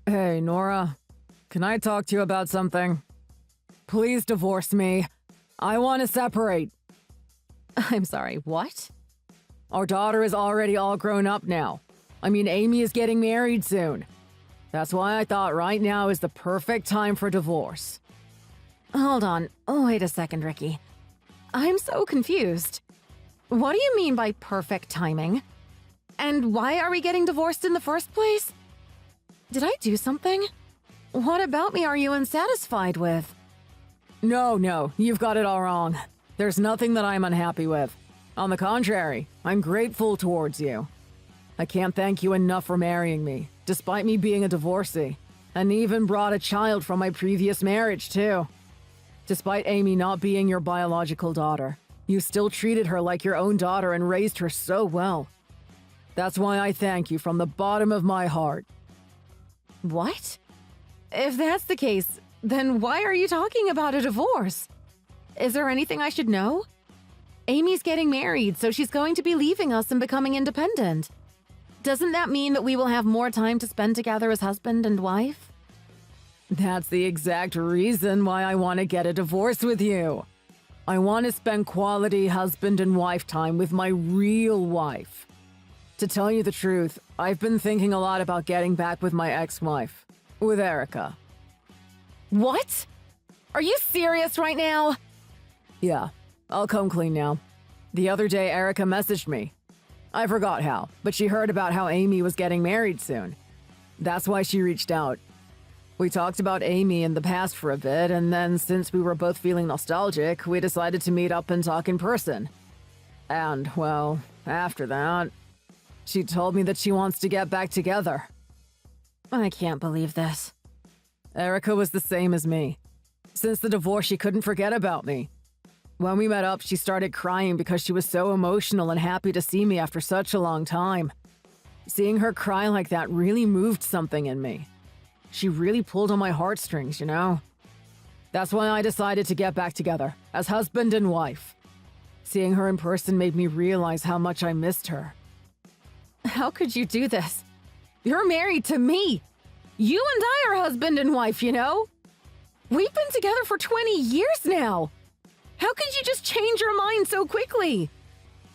Hey, Nora. Can I talk to you about something? Please divorce me. I want to separate. I'm sorry, what? Our daughter is already all grown up now. I mean, Amy is getting married soon. That's why I thought right now is the perfect time for divorce. Hold on. Oh, wait a second, Ricky. I'm so confused. What do you mean by perfect timing? And why are we getting divorced in the first place? Did I do something? What about me are you unsatisfied with? No, you've got it all wrong. There's nothing that I'm unhappy with. On the contrary, I'm grateful towards you. I can't thank you enough for marrying me, despite me being a divorcee, and even brought a child from my previous marriage, too. Despite Amy not being your biological daughter, you still treated her like your own daughter and raised her so well. That's why I thank you from the bottom of my heart. What? If that's the case, then why are you talking about a divorce? Is there anything I should know? Amy's getting married, so she's going to be leaving us and becoming independent. Doesn't that mean that we will have more time to spend together as husband and wife? That's the exact reason why I want to get a divorce with you. I want to spend quality husband and wife time with my real wife. To tell you the truth, I've been thinking a lot about getting back with my ex-wife, with Erica. What? Are you serious right now? Yeah, I'll come clean now. The other day, Erica messaged me. I forgot how, but she heard about how Amy was getting married soon. That's why she reached out. We talked about Amy in the past for a bit, and then since we were both feeling nostalgic, we decided to meet up and talk in person. And, well, after that, she told me that she wants to get back together. I can't believe this. Erica was the same as me. Since the divorce, she couldn't forget about me. When we met up, she started crying because she was so emotional and happy to see me after such a long time. Seeing her cry like that really moved something in me. She really pulled on my heartstrings, you know? That's why I decided to get back together, as husband and wife. Seeing her in person made me realize how much I missed her. How could you do this? You're married to me! You and I are husband and wife, you know? We've been together for 20 years now! How could you just change your mind so quickly?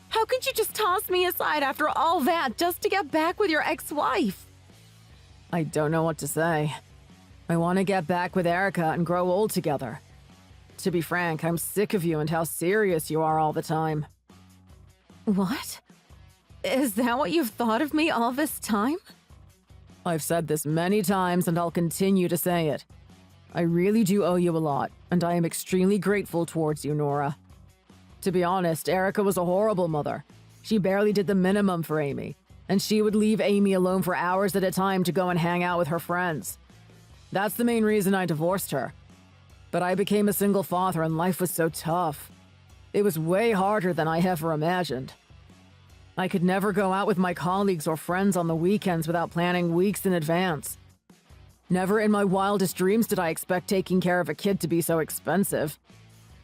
How could you just toss me aside after all that just to get back with your ex-wife? I don't know what to say. I want to get back with Erica and grow old together. To be frank, I'm sick of you and how serious you are all the time. What? Is that what you've thought of me all this time? I've said this many times and I'll continue to say it. I really do owe you a lot, and I am extremely grateful towards you, Nora. To be honest, Erica was a horrible mother. She barely did the minimum for Amy, and she would leave Amy alone for hours at a time to go and hang out with her friends. That's the main reason I divorced her. But I became a single father and life was so tough. It was way harder than I ever imagined. I could never go out with my colleagues or friends on the weekends without planning weeks in advance. Never in my wildest dreams did I expect taking care of a kid to be so expensive.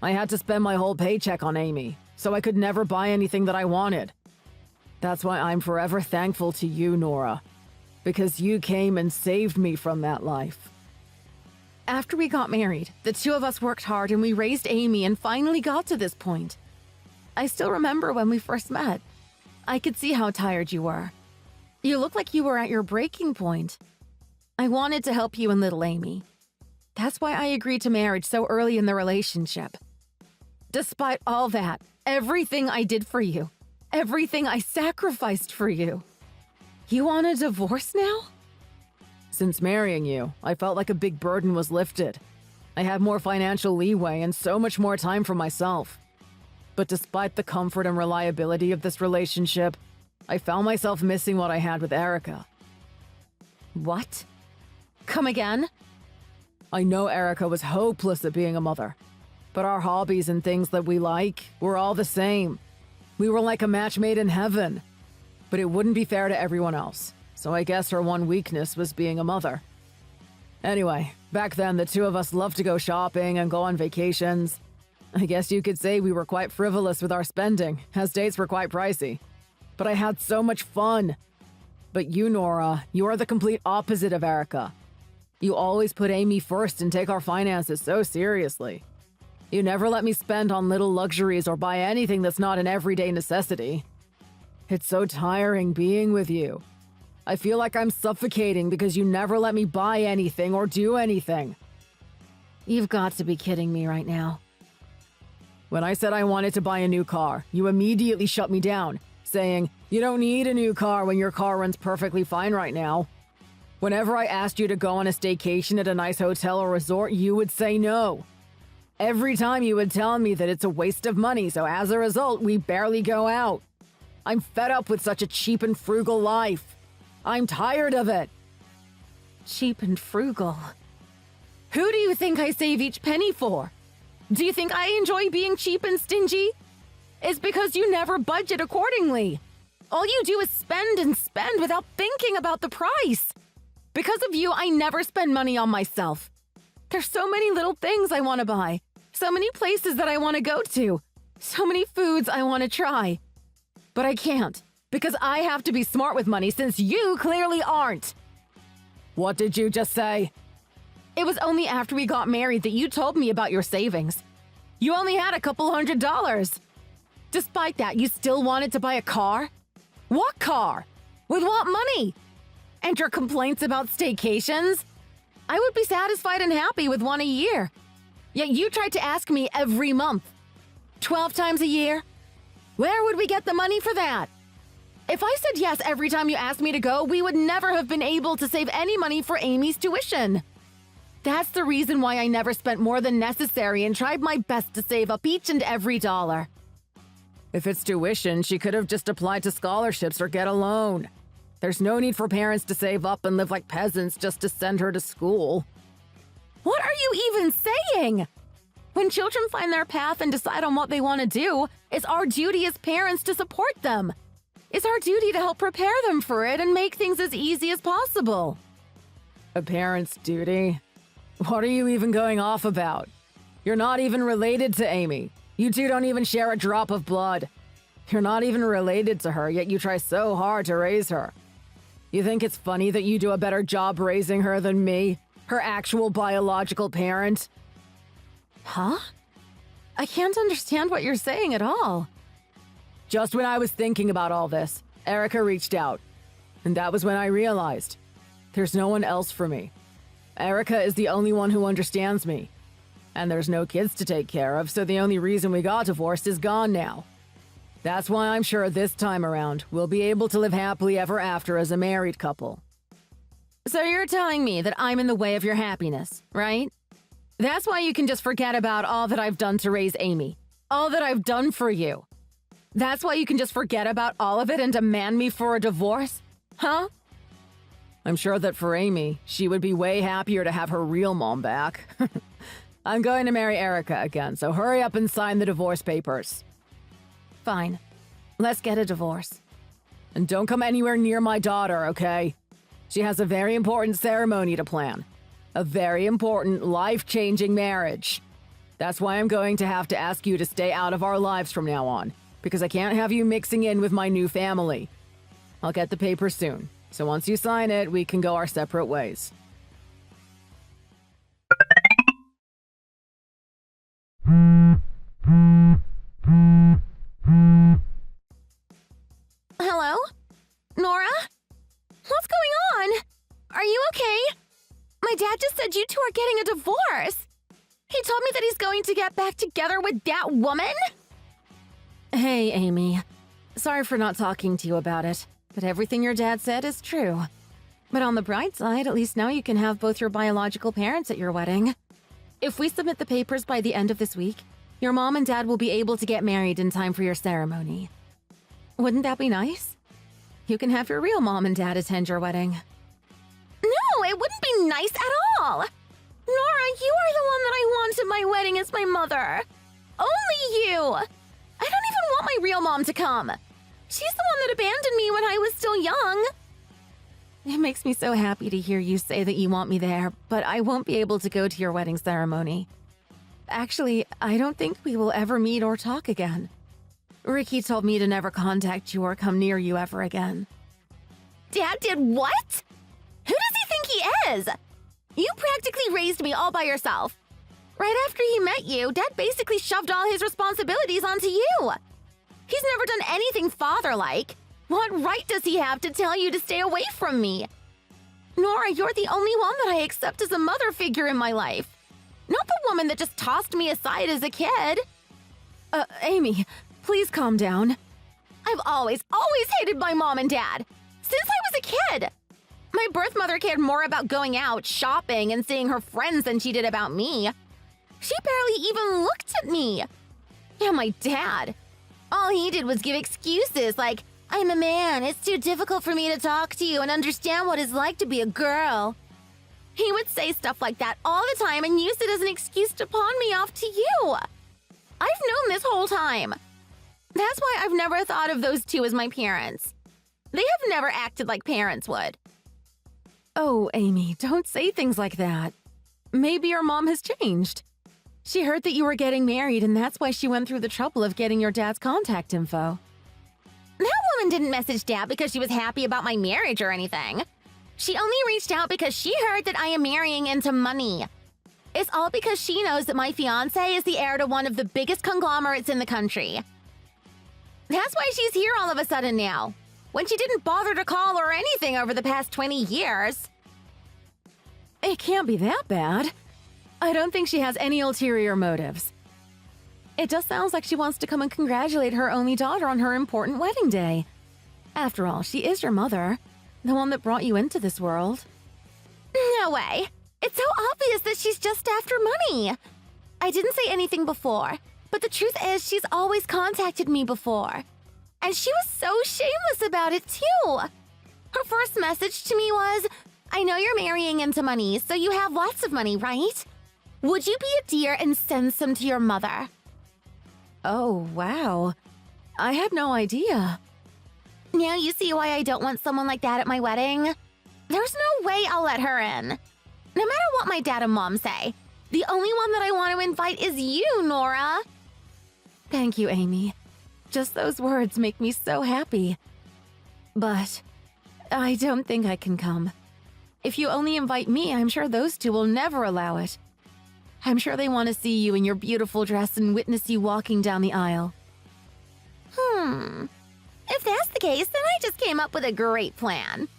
I had to spend my whole paycheck on Amy, so I could never buy anything that I wanted. That's why I'm forever thankful to you, Nora, because you came and saved me from that life. After we got married, the two of us worked hard and we raised Amy and finally got to this point. I still remember when we first met. I could see how tired you were. You looked like you were at your breaking point. I wanted to help you and little Amy. That's why I agreed to marriage so early in the relationship. Despite all that, everything I did for you, everything I sacrificed for you. You want a divorce now? Since marrying you, I felt like a big burden was lifted. I had more financial leeway and so much more time for myself. But despite the comfort and reliability of this relationship, I found myself missing what I had with Erica. What? Come again? I know Erica was hopeless at being a mother, but our hobbies and things that we like were all the same. We were like a match made in heaven. But it wouldn't be fair to everyone else, so I guess her one weakness was being a mother. Anyway, back then the two of us loved to go shopping and go on vacations. I guess you could say we were quite frivolous with our spending, as dates were quite pricey. But I had so much fun. But you, Nora, you are the complete opposite of Erica. You always put Amy first and take our finances so seriously. You never let me spend on little luxuries or buy anything that's not an everyday necessity. It's so tiring being with you. I feel like I'm suffocating because you never let me buy anything or do anything. You've got to be kidding me right now. When I said I wanted to buy a new car, you immediately shut me down, saying, "You don't need a new car when your car runs perfectly fine right now." Whenever I asked you to go on a staycation at a nice hotel or resort, you would say no. Every time you would tell me that it's a waste of money, so as a result, we barely go out. I'm fed up with such a cheap and frugal life. I'm tired of it. Cheap and frugal. Who do you think I save each penny for? Do you think I enjoy being cheap and stingy? It's because you never budget accordingly. All you do is spend and spend without thinking about the price. Because of you, I never spend money on myself. There's so many little things I want to buy, so many places that I want to go to, so many foods I want to try. But I can't, because I have to be smart with money since you clearly aren't. What did you just say? It was only after we got married that you told me about your savings. You only had a couple $100. Despite that, you still wanted to buy a car? What car? With what money? And your complaints about staycations? I would be satisfied and happy with one a year. Yet you tried to ask me every month. 12 times a year? Where would we get the money for that? If I said yes every time you asked me to go, we would never have been able to save any money for Amy's tuition. That's the reason why I never spent more than necessary and tried my best to save up each and every dollar. If it's tuition, she could have just applied to scholarships or get a loan. There's no need for parents to save up and live like peasants just to send her to school. What are you even saying? When children find their path and decide on what they want to do, it's our duty as parents to support them. It's our duty to help prepare them for it and make things as easy as possible. A parent's duty? What are you even going off about? You're not even related to Amy. You two don't even share a drop of blood. You're not even related to her, yet you try so hard to raise her. You think it's funny that you do a better job raising her than me, her actual biological parent? Huh? I can't understand what you're saying at all. Just when I was thinking about all this, Erica reached out. And that was when I realized there's no one else for me. Erica is the only one who understands me. And there's no kids to take care of, so the only reason we got divorced is gone now. That's why I'm sure this time around, we'll be able to live happily ever after as a married couple. So you're telling me that I'm in the way of your happiness, right? That's why you can just forget about all that I've done to raise Amy. All that I've done for you. That's why you can just forget about all of it and demand me for a divorce? Huh? I'm sure that for Amy, she would be way happier to have her real mom back. I'm going to marry Erica again, so hurry up and sign the divorce papers. Fine. Let's get a divorce. And don't come anywhere near my daughter, okay? She has a very important ceremony to plan. A very important, life-changing marriage. That's why I'm going to have to ask you to stay out of our lives from now on, because I can't have you mixing in with my new family. I'll get the papers soon, so once you sign it, we can go our separate ways. Hello? Nora? What's going on? Are you okay? My dad just said you two are getting a divorce. He told me that he's going to get back together with that woman? Hey, Amy. Sorry for not talking to you about it, but everything your dad said is true. But on the bright side, at least now you can have both your biological parents at your wedding. If we submit the papers by the end of this week, your mom and dad will be able to get married in time for your ceremony. Wouldn't that be nice? You can have your real mom and dad attend your wedding. No, it wouldn't be nice at all. Nora, you are the one that I want at my wedding as my mother. Only you. I don't even want my real mom to come. She's the one that abandoned me when I was still young. It makes me so happy to hear you say that you want me there, but I won't be able to go to your wedding ceremony. Actually, I don't think we will ever meet or talk again. Ricky told me to never contact you or come near you ever again. Dad did what? Who does he think he is? You practically raised me all by yourself. Right after he met you, Dad basically shoved all his responsibilities onto you. He's never done anything father-like. What right does he have to tell you to stay away from me? Nora, you're the only one that I accept as a mother figure in my life. Not the woman that just tossed me aside as a kid. Amy, please calm down. I've always hated my mom and dad. Since I was a kid. My birth mother cared more about going out, shopping, and seeing her friends than she did about me. She barely even looked at me. And my dad. All he did was give excuses like, I'm a man, it's too difficult for me to talk to you and understand what it's like to be a girl. He would say stuff like that all the time and use it as an excuse to pawn me off to you. I've known this whole time. That's why I've never thought of those two as my parents. They have never acted like parents would. Oh, Amy, don't say things like that. Maybe your mom has changed. She heard that you were getting married, and that's why she went through the trouble of getting your dad's contact info. That woman didn't message Dad because she was happy about my marriage or anything. She only reached out because she heard that I am marrying into money. It's all because she knows that my fiancé is the heir to one of the biggest conglomerates in the country. That's why she's here all of a sudden now, when she didn't bother to call or anything over the past 20 years. It can't be that bad. I don't think she has any ulterior motives. It just sounds like she wants to come and congratulate her only daughter on her important wedding day. After all, she is your mother, the one that brought you into this world. No way. It's so obvious that she's just after money. I didn't say anything before, but the truth is she's always contacted me before. And she was so shameless about it too. Her first message to me was, I know you're marrying into money, so you have lots of money, right? Would you be a dear and send some to your mother? Oh, wow. I had no idea. Now you see why I don't want someone like that at my wedding? There's no way I'll let her in. No matter what my dad and mom say, the only one that I want to invite is you, Nora. Thank you, Amy. Just those words make me so happy. But I don't think I can come. If you only invite me, I'm sure those two will never allow it. I'm sure they want to see you in your beautiful dress and witness you walking down the aisle. If that's the case, then I just came up with a great plan.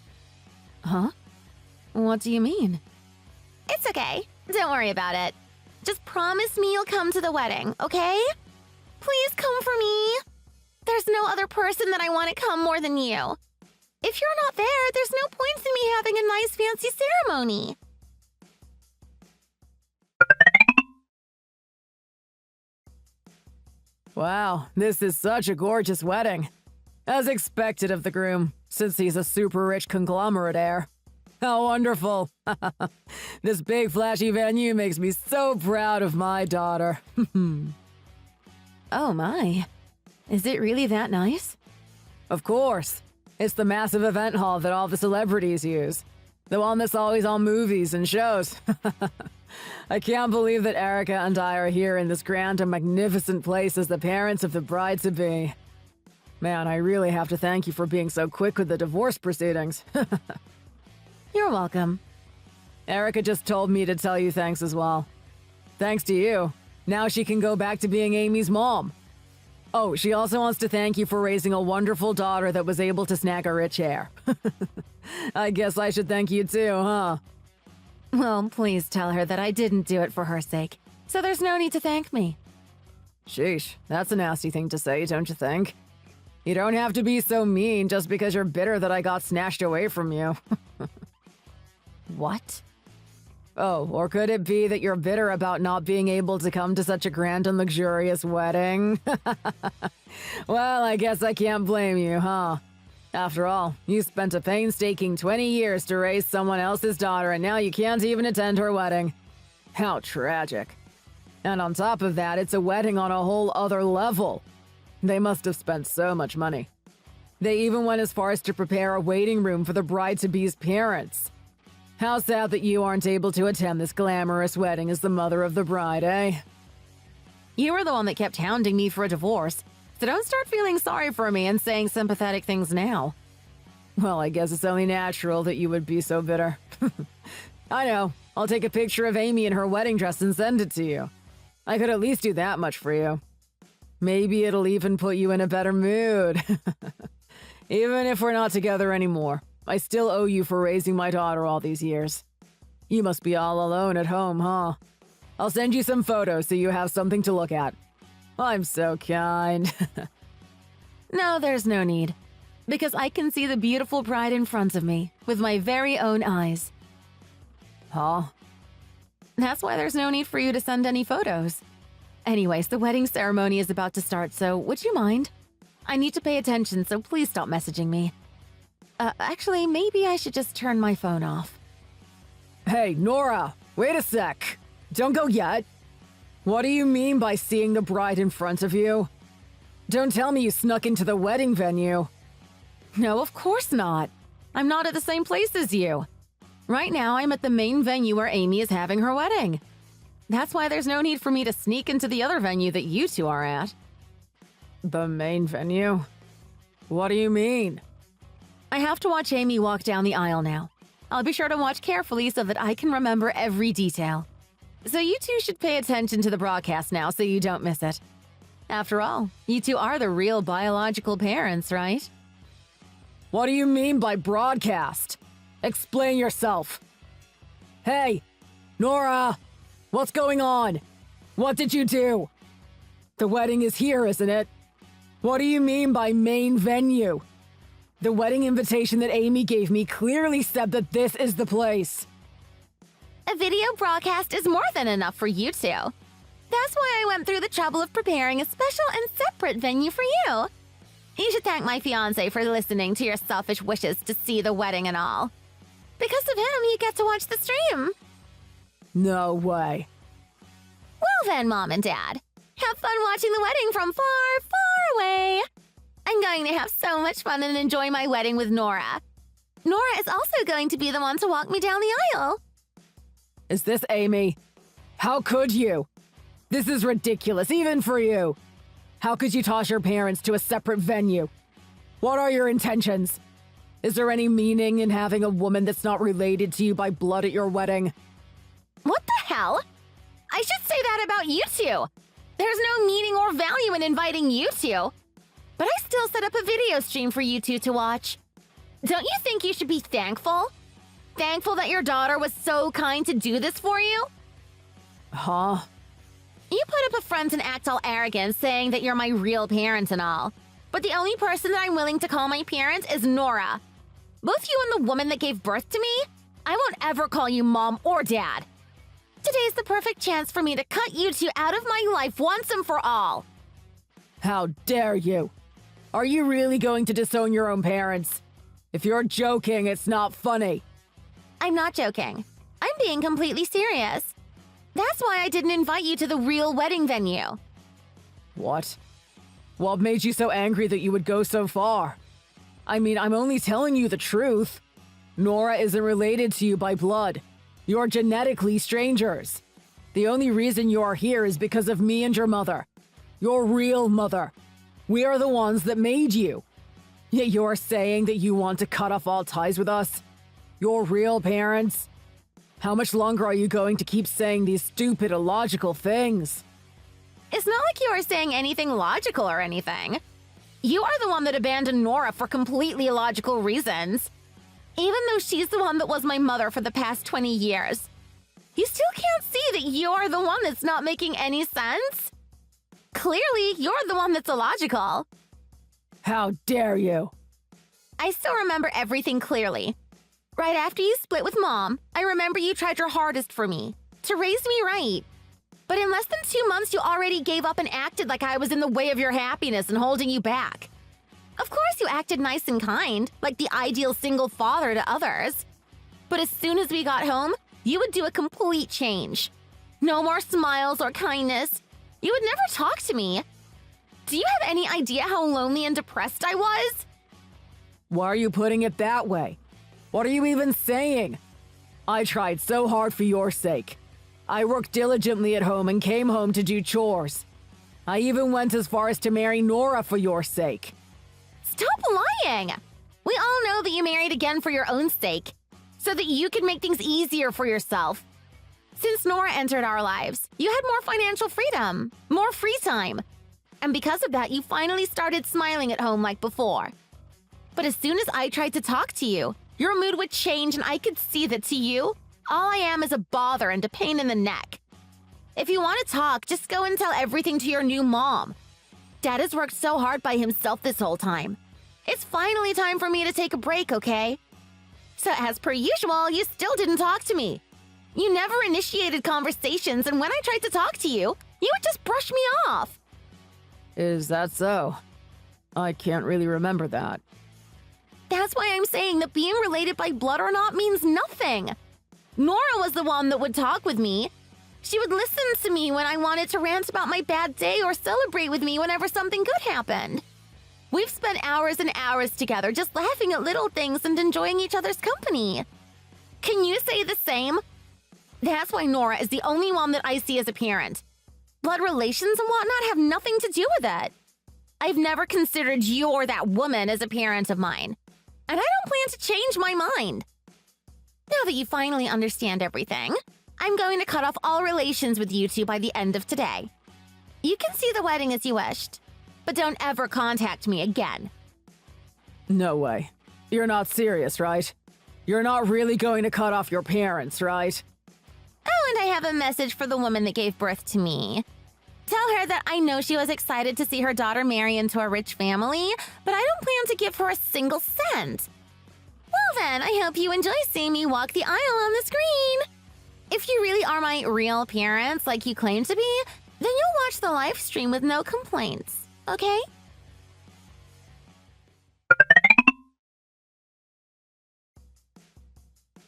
Huh? What do you mean? It's okay. Don't worry about it. Just promise me you'll come to the wedding, okay? Please come for me. There's no other person that I want to come more than you. If you're not there, there's no point in me having a nice fancy ceremony. Wow, this is such a gorgeous wedding. As expected of the groom, since he's a super rich conglomerate heir. How wonderful. This big flashy venue makes me so proud of my daughter. Oh my. Is it really that nice? Of course. It's the massive event hall that all the celebrities use. The one that's always on movies and shows. I can't believe that Erica and I are here in this grand and magnificent place as the parents of the bride-to-be. Man, I really have to thank you for being so quick with the divorce proceedings. You're welcome. Erica just told me to tell you thanks as well. Thanks to you. Now she can go back to being Amy's mom. Oh, she also wants to thank you for raising a wonderful daughter that was able to snag a rich heir. I guess I should thank you too, huh? Well, please tell her that I didn't do it for her sake, so there's no need to thank me. Sheesh, that's a nasty thing to say, don't you think? You don't have to be so mean just because you're bitter that I got snatched away from you. What? Oh, or could it be that you're bitter about not being able to come to such a grand and luxurious wedding? Well, I guess I can't blame you, huh? After all, you spent a painstaking 20 years to raise someone else's daughter and now you can't even attend her wedding. How tragic. And on top of that, it's a wedding on a whole other level. They must have spent so much money. They even went as far as to prepare a waiting room for the bride-to-be's parents. How sad that you aren't able to attend this glamorous wedding as the mother of the bride, eh? You were the one that kept hounding me for a divorce, so don't start feeling sorry for me and saying sympathetic things now. Well, I guess it's only natural that you would be so bitter. I know. I'll take a picture of Amy in her wedding dress and send it to you. I could at least do that much for you. Maybe it'll even put you in a better mood. Even if we're not together anymore, I still owe you for raising my daughter all these years. You must be all alone at home, huh? I'll send you some photos so you have something to look at. I'm so kind. No, there's no need. Because I can see the beautiful bride in front of me with my very own eyes. Huh? That's why there's no need for you to send any photos. Anyways, the wedding ceremony is about to start, so would you mind? I need to pay attention, so please stop messaging me. Actually, maybe I should just turn my phone off. Hey, Nora, wait a sec. Don't go yet. What do you mean by seeing the bride in front of you? Don't tell me you snuck into the wedding venue. No, of course not. I'm not at the same place as you. Right now, I'm at the main venue where Amy is having her wedding. That's why there's no need for me to sneak into the other venue that you two are at. The main venue? What do you mean? I have to watch Amy walk down the aisle now. I'll be sure to watch carefully so that I can remember every detail. So you two should pay attention to the broadcast now so you don't miss it. After all, you two are the real biological parents, right? What do you mean by broadcast? Explain yourself. Hey, Nora, what's going on? What did you do? The wedding is here, isn't it? What do you mean by main venue? The wedding invitation that Amy gave me clearly said that this is the place. A video broadcast is more than enough for you two. That's why I went through the trouble of preparing a special and separate venue for you. You should thank my fiancé for listening to your selfish wishes to see the wedding and all. Because of him, you get to watch the stream. No way. Well then, Mom and Dad, have fun watching the wedding from far, far away. I'm going to have so much fun and enjoy my wedding with Nora. Nora is also going to be the one to walk me down the aisle. Is this Amy? How could you? This is ridiculous, even for you. How could you toss your parents to a separate venue? What are your intentions? Is there any meaning in having a woman that's not related to you by blood at your wedding? What the hell? I should say that about you two. There's no meaning or value in inviting you two. But I still set up a video stream for you two to watch. Don't you think you should be thankful? Thankful that your daughter was so kind to do this for you? Huh? You put up a front and act all arrogant, saying that you're my real parent and all. But the only person that I'm willing to call my parent is Nora. Both you and the woman that gave birth to me, I won't ever call you Mom or Dad. Today's the perfect chance for me to cut you two out of my life once and for all. How dare you? Are you really going to disown your own parents? If you're joking, it's not funny. I'm not joking. I'm being completely serious. That's why I didn't invite you to the real wedding venue. What? What made you so angry that you would go so far? I mean, I'm only telling you the truth. Nora isn't related to you by blood. You're genetically strangers. The only reason you're here is because of me and your mother. Your real mother. We are the ones that made you. Yet you're saying that you want to cut off all ties with us? Your real parents? How much longer are you going to keep saying these stupid, illogical things? It's not like you are saying anything logical or anything. You are the one that abandoned Nora for completely illogical reasons. Even though she's the one that was my mother for the past 20 years. You still can't see that you're the one that's not making any sense? Clearly, you're the one that's illogical. How dare you? I still remember everything clearly. Right after you split with Mom, I remember you tried your hardest for me, to raise me right. But in less than 2 months, you already gave up and acted like I was in the way of your happiness and holding you back. Of course, you acted nice and kind, like the ideal single father to others. But as soon as we got home, you would do a complete change. No more smiles or kindness. You would never talk to me. Do you have any idea how lonely and depressed I was? Why are you putting it that way? What are you even saying? I tried so hard for your sake. I worked diligently at home and came home to do chores. I even went as far as to marry Nora for your sake. Stop lying! We all know that you married again for your own sake. so that you could make things easier for yourself. Since Nora entered our lives, you had more financial freedom, more free time. And because of that, you finally started smiling at home like before. But as soon as I tried to talk to you, your mood would change and I could see that to you, all I am is a bother and a pain in the neck. If you want to talk, just go and tell everything to your new mom. Dad has worked so hard by himself this whole time. It's finally time for me to take a break, okay? So as per usual, you still didn't talk to me. You never initiated conversations, and when I tried to talk to you, you would just brush me off. Is that so? I can't really remember that. That's why I'm saying that being related by blood or not means nothing. Nora was the one that would talk with me. She would listen to me when I wanted to rant about my bad day or celebrate with me whenever something good happened. We've spent hours and hours together just laughing at little things and enjoying each other's company. Can you say the same? That's why Nora is the only one that I see as a parent. Blood relations and whatnot have nothing to do with it. I've never considered you or that woman as a parent of mine. And I don't plan to change my mind. Now that you finally understand everything, I'm going to cut off all relations with you two by the end of today. You can see the wedding as you wished, but don't ever contact me again. No way. You're not serious, right? You're not really going to cut off your parents, right? Oh, and I have a message for the woman that gave birth to me. Tell her that I know she was excited to see her daughter marry into a rich family, but I don't plan to give her a single cent. Well then, I hope you enjoy seeing me walk the aisle on the screen. If you really are my real parents like you claim to be, then you'll watch the live stream with no complaints, okay?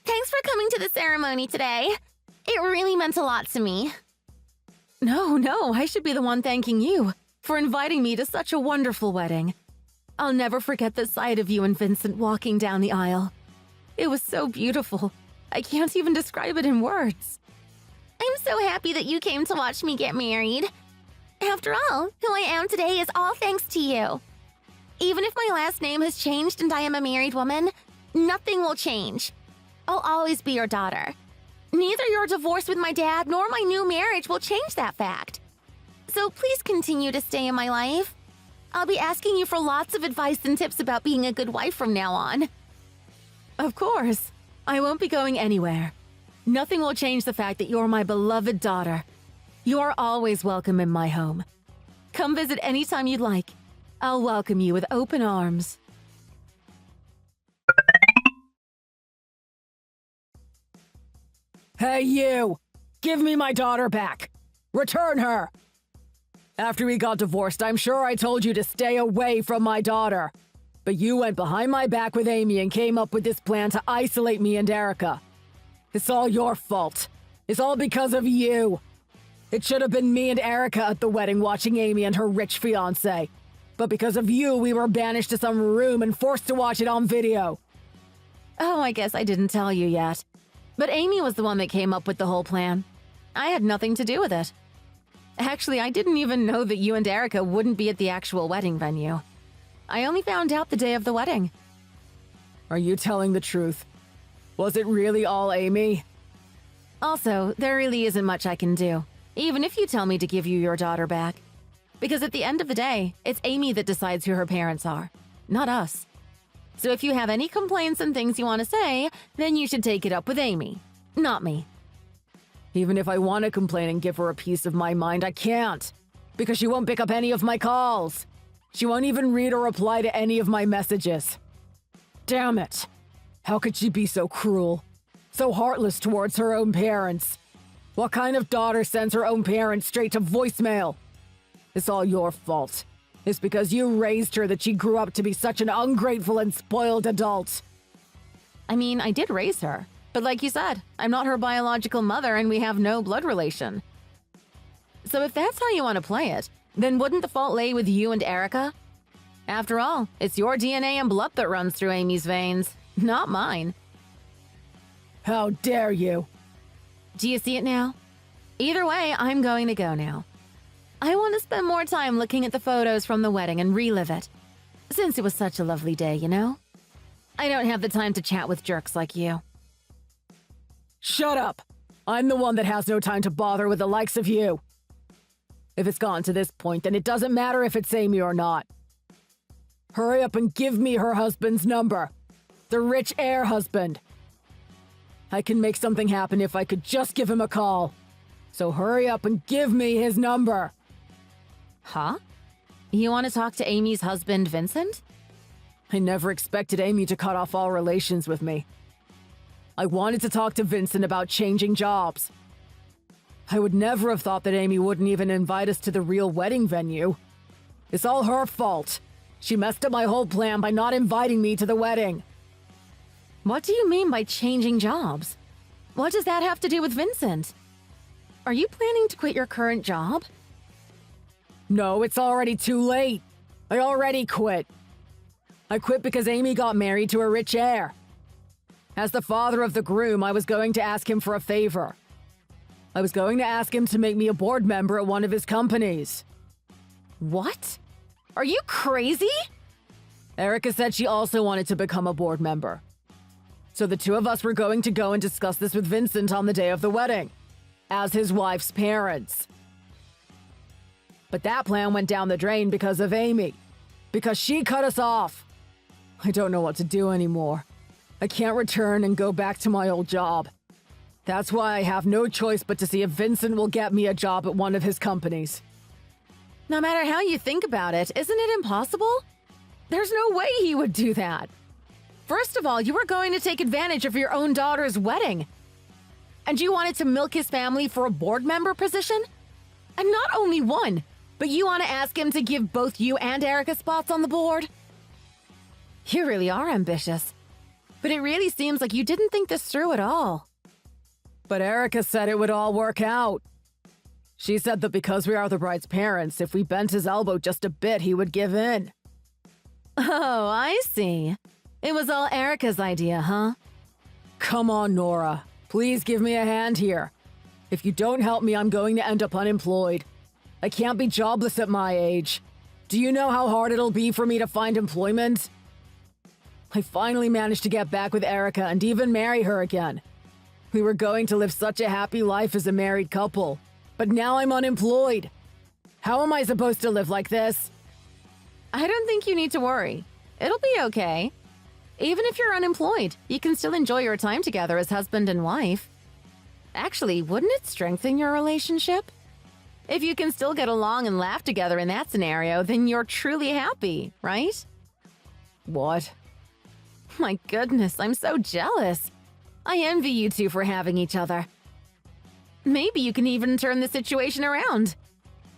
Thanks for coming to the ceremony today. It really meant a lot to me. No, I should be the one thanking you for inviting me to such a wonderful wedding. I'll never forget the sight of you and Vincent walking down the aisle. It was so beautiful. I can't even describe it in words. I'm so happy that you came to watch me get married. After all, who I am today is all thanks to you. Even if my last name has changed and I am a married woman, nothing will change. I'll always be your daughter. Neither your divorce with my dad nor my new marriage will change that fact. So please continue to stay in my life. I'll be asking you for lots of advice and tips about being a good wife from now on. Of course. I won't be going anywhere. Nothing will change the fact that you're my beloved daughter. You are always welcome in my home. Come visit anytime you'd like. I'll welcome you with open arms. Hey, you! Give me my daughter back! Return her! After we got divorced, I'm sure I told you to stay away from my daughter. But you went behind my back with Amy and came up with this plan to isolate me and Erica. It's all your fault. It's all because of you. It should have been me and Erica at the wedding watching Amy and her rich fiancé. But because of you, we were banished to some room and forced to watch it on video. Oh, I guess I didn't tell you yet. But Amy was the one that came up with the whole plan. I had nothing to do with it. Actually, I didn't even know that you and Erica wouldn't be at the actual wedding venue. I only found out the day of the wedding. Are you telling the truth? Was it really all Amy? Also, there really isn't much I can do, even if you tell me to give you your daughter back. Because at the end of the day, it's Amy that decides who her parents are, not us. So if you have any complaints and things you want to say, then you should take it up with Amy, not me. Even if I want to complain and give her a piece of my mind, I can't. Because she won't pick up any of my calls. She won't even read or reply to any of my messages. Damn it. How could she be so cruel? So heartless towards her own parents? What kind of daughter sends her own parents straight to voicemail? It's all your fault. It's because you raised her that she grew up to be such an ungrateful and spoiled adult. I mean, I did raise her. But like you said, I'm not her biological mother and we have no blood relation. So if that's how you want to play it, then wouldn't the fault lay with you and Erica? After all, it's your DNA and blood that runs through Amy's veins, not mine. How dare you? Do you see it now? Either way, I'm going to go now. I want to spend more time looking at the photos from the wedding and relive it. Since it was such a lovely day, you know? I don't have the time to chat with jerks like you. Shut up! I'm the one that has no time to bother with the likes of you. If it's gotten to this point, then it doesn't matter if it's Amy or not. Hurry up and give me her husband's number. The rich heir husband. I can make something happen if I could just give him a call. So hurry up and give me his number. Huh? You want to talk to Amy's husband, Vincent? I never expected Amy to cut off all relations with me. I wanted to talk to Vincent about changing jobs. I would never have thought that Amy wouldn't even invite us to the real wedding venue. It's all her fault. She messed up my whole plan by not inviting me to the wedding. What do you mean by changing jobs? What does that have to do with Vincent? Are you planning to quit your current job? No, it's already too late. I already quit. I quit because Amy got married to a rich heir. As the father of the groom, I was going to ask him for a favor. I was going to ask him to make me a board member at one of his companies. What? Are you crazy? Erica said she also wanted to become a board member. So the two of us were going to go and discuss this with Vincent on the day of the wedding, as his wife's parents. But that plan went down the drain because of Amy. Because she cut us off. I don't know what to do anymore. I can't return and go back to my old job. That's why I have no choice but to see if Vincent will get me a job at one of his companies. No matter how you think about it, isn't it impossible? There's no way he would do that. First of all, you were going to take advantage of your own daughter's wedding. And you wanted to milk his family for a board member position? And not only one, but you want to ask him to give both you and Erica spots on the board? You really are ambitious. But it really seems like you didn't think this through at all. But Erica said it would all work out. She said that because we are the bride's parents, if we bent his elbow just a bit, he would give in. Oh, I see. It was all Erica's idea, huh? Come on, Nora. Please give me a hand here. If you don't help me, I'm going to end up unemployed. I can't be jobless at my age. Do you know how hard it'll be for me to find employment? I finally managed to get back with Erica and even marry her again. We were going to live such a happy life as a married couple, but now I'm unemployed. How am I supposed to live like this? I don't think you need to worry. It'll be okay. Even if you're unemployed, you can still enjoy your time together as husband and wife. Actually, wouldn't it strengthen your relationship? If you can still get along and laugh together in that scenario, then you're truly happy, right? What? My goodness, I'm so jealous. I envy you two for having each other. Maybe you can even turn the situation around.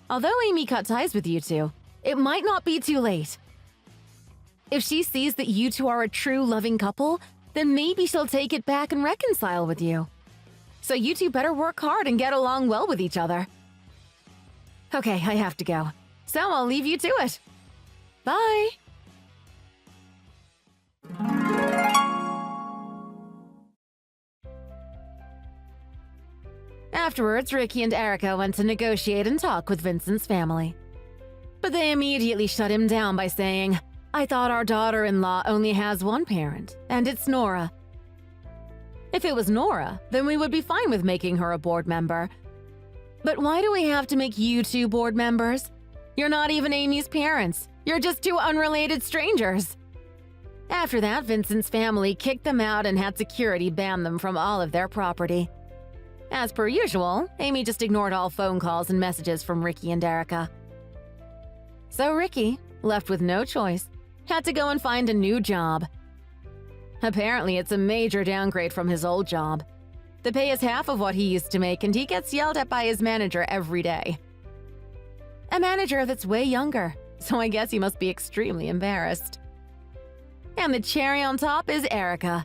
Although Amy cut ties with you two, it might not be too late. If she sees that you two are a true loving couple, then maybe she'll take it back and reconcile with you. So you two better work hard and get along well with each other. Okay, I have to go. So I'll leave you to it. Bye! Afterwards, Ricky and Erica went to negotiate and talk with Vincent's family. But they immediately shut him down by saying, "I thought our daughter-in-law only has one parent, and it's Nora. If it was Nora, then we would be fine with making her a board member. But why do we have to make you two board members? You're not even Amy's parents. You're just two unrelated strangers." After that, Vincent's family kicked them out and had security ban them from all of their property. As per usual, Amy just ignored all phone calls and messages from Ricky and Erica. So Ricky, left with no choice, had to go and find a new job. Apparently, it's a major downgrade from his old job. The pay is half of what he used to make, and he gets yelled at by his manager every day. A manager that's way younger, so I guess he must be extremely embarrassed. And the cherry on top is Erica.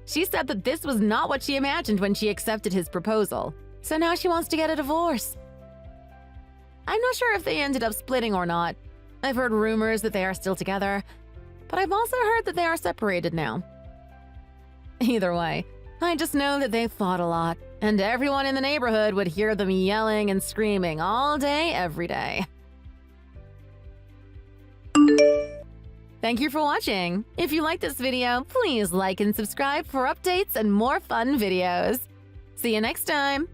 She said that this was not what she imagined when she accepted his proposal, so now she wants to get a divorce. I'm not sure if they ended up splitting or not. I've heard rumors that they are still together, but I've also heard that they are separated now. Either way, I just know that they fought a lot, and everyone in the neighborhood would hear them yelling and screaming all day, every day. Thank you for watching. If you liked this video, please like and subscribe for updates and more fun videos. See you next time!